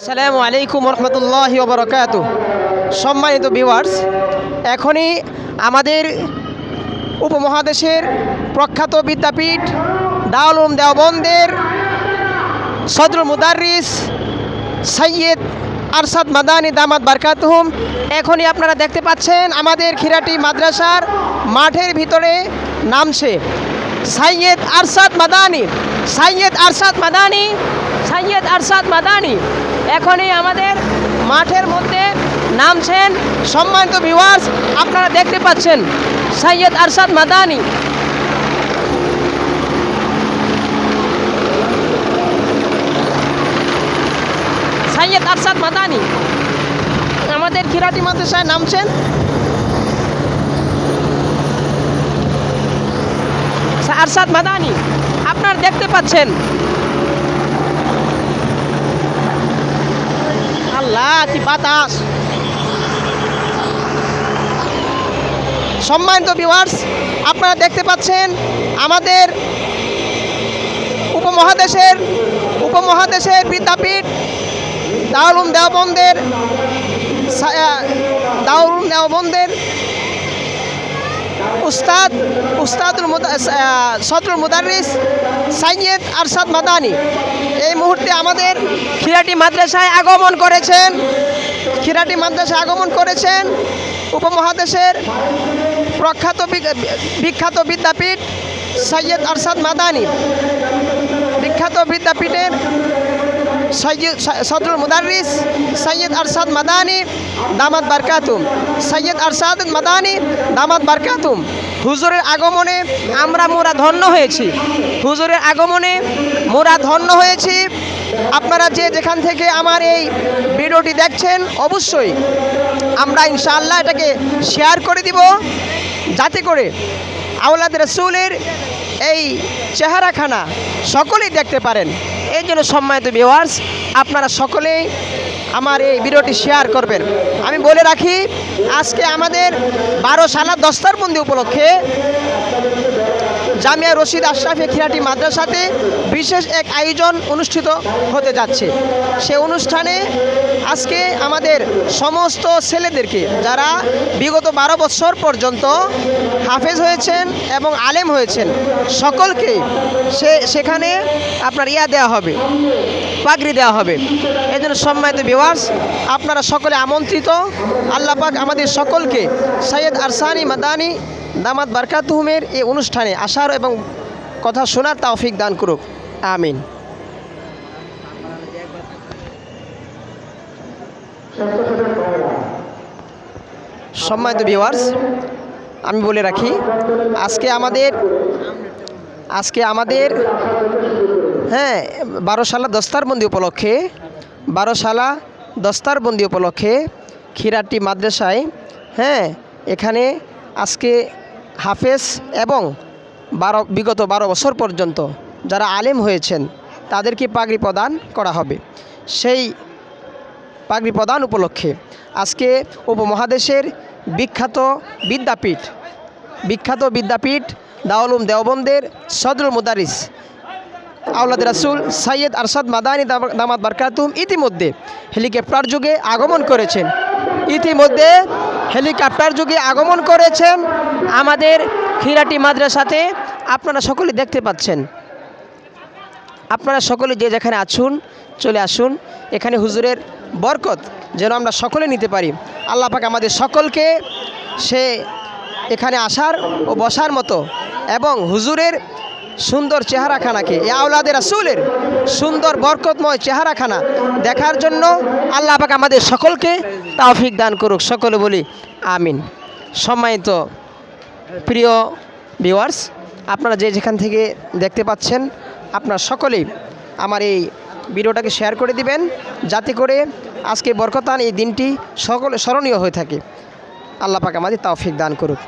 আসসালামু আলাইকুম রহমতুল্লাহি ওয়া বারাকাতুহু। সম্মানিত ভিউয়ার্স, এখনই আমাদের উপমহাদেশের প্রখ্যাত বিদ্যাপীঠ দারুল উলুম দেওবন্দের সদরুল মুদাররিস সৈয়দ আরশাদ মাদানী দামাত বারকাতুহুম এখনই আপনারা দেখতে পাচ্ছেন আমাদের খিরাটি মাদ্রাসার মাঠের ভিতরে নামছে সৈয়দ আরশাদ মাদানী। এখনই আমাদের মাঠের মধ্যে নামছেন। সম্মানিত ভিউয়ার্স, আপনারা দেখতে পাচ্ছেন সৈয়দ আরশাদ মাদানী। আমাদের খিরাটি মাদ্রাসায় নামছেন। আরশাদ মাদানী আপনারা দেখতে পাচ্ছেন। আল্লাহ কি বাতাস! সম্মানিত ভিউয়ার্স, আপনারা দেখতে পাচ্ছেন আমাদের উপমহাদেশের বিদ্যাপীঠ দারুল উলুম দেওবন্দের সদরুল মুদাররিস সৈয়দ আরশাদ মাদানী এই মুহূর্তে আমাদের খিরাটি মাদ্রাসায় আগমন করেছেন। উপমহাদেশের বিখ্যাত বিদ্যাপীঠ সৈয়দ আরশাদ মাদানী, বিখ্যাত বিদ্যাপীঠের সদরুল মুদাররিস সৈয়দ আরশাদ মাদানী দামাত বারকাতুহুম। সৈয়দ আরশাদ মাদানী দামাত বারকাতুহুম হুজুরের আগমনে মোরা ধন্য হয়েছি। আপনারা যেখান থেকে আমার এই ভিডিওটি দেখছেন, অবশ্যই আমরা ইনশাআল্লাহ এটাকে শেয়ার করে দিব, যাতে করে আওলাদ রাসূলের এই চেহারাখানা সকলেই দেখতে পারেন। এই জন্য সম্মানিত ভিউয়ার্স, আপনারা সকলেই আমার এই ভিডিওটি শেয়ার করবেন। আমি বলে রাখি, আজকে আমাদের 12 সালা দস্তারবন্দি উপলক্ষে জামিয়া রশিদ আশরাফি খিরাটি মাদ্রাসাতে বিশেষ এক আয়োজন অনুষ্ঠিত হতে যাচ্ছে। সে অনুষ্ঠানে আজকে আমাদের সমস্ত ছেলেদেরকে, যারা বিগত 12 বছর পর্যন্ত হাফেজ হয়েছেন এবং আলেম হয়েছেন, সকলকে সেখানে আপনার দেওয়া হবে, পাগড়ি দেওয়া হবে। এই জন্য সম্মানিত ভিউয়ার্স, আপনারা সকলে আমন্ত্রিত। আল্লাহ পাক আমাদের সকলকে সৈয়দ আরশাদ মাদানী দামাত বারকাতুহুমের এই অনুষ্ঠানে আসার এবং কথা শোনার তৌফিক দান করুক, আমিন। সম্মানিত ভিউয়ার্স, আমি বলে রাখি, আজকে আমাদের 12 সালা দস্তারবন্দি উপলক্ষে খিরাটি মাদ্রাসায় এখানে আজকে হাফেজ এবং বিগত 12 বছর পর্যন্ত যারা আলেম হয়েছেন তাদেরকে পাগড়ি প্রদান করা হবে। সেই পাগড়ি প্রদান উপলক্ষে আজকে উপমহাদেশের বিখ্যাত বিদ্যাপীঠ দারুল উলুম দেওবন্দের সদরুল মুদাররিস আওলাদ রাসূল সৈয়দ আরশাদ মাদানী দামাত বারকাতুহুম ইতিমধ্যে হেলিকপ্টার যুগে আগমন করেছেন আমাদের খিরাটি মাদ্রাসাতে। আপনারা সকলে দেখতে পাচ্ছেন। আপনারা সকলে যে যেখানে চলে আসুন। এখানে হুজুরের বরকত যেন আমরা সকলে নিতে পারি। আল্লাহ পাক আমাদের সকলকে এখানে আসার ও বসার মতো এবং হুজুরের সুন্দর চেহারাখানাকে, আওলাদে রাসূলের সুন্দর বরকতময় চেহারাখানা দেখার জন্য আল্লাহ পাক আমাদের সকলকে তৌফিক দান করুক। সকলে বলি আমিন। সম্মানিত প্রিয় ভিউয়ার্স, আপনারা যেখান থেকে দেখতে পাচ্ছেন, আপনারা সকলেই আমার এই ভিডিওটাকে শেয়ার করে দিবেন, যাতে করে আজকে বরকতান এই দিনটি সকলে স্মরণীয় হয়ে থাকে। আল্লাহ পাক আমাদের তৌফিক দান করুক।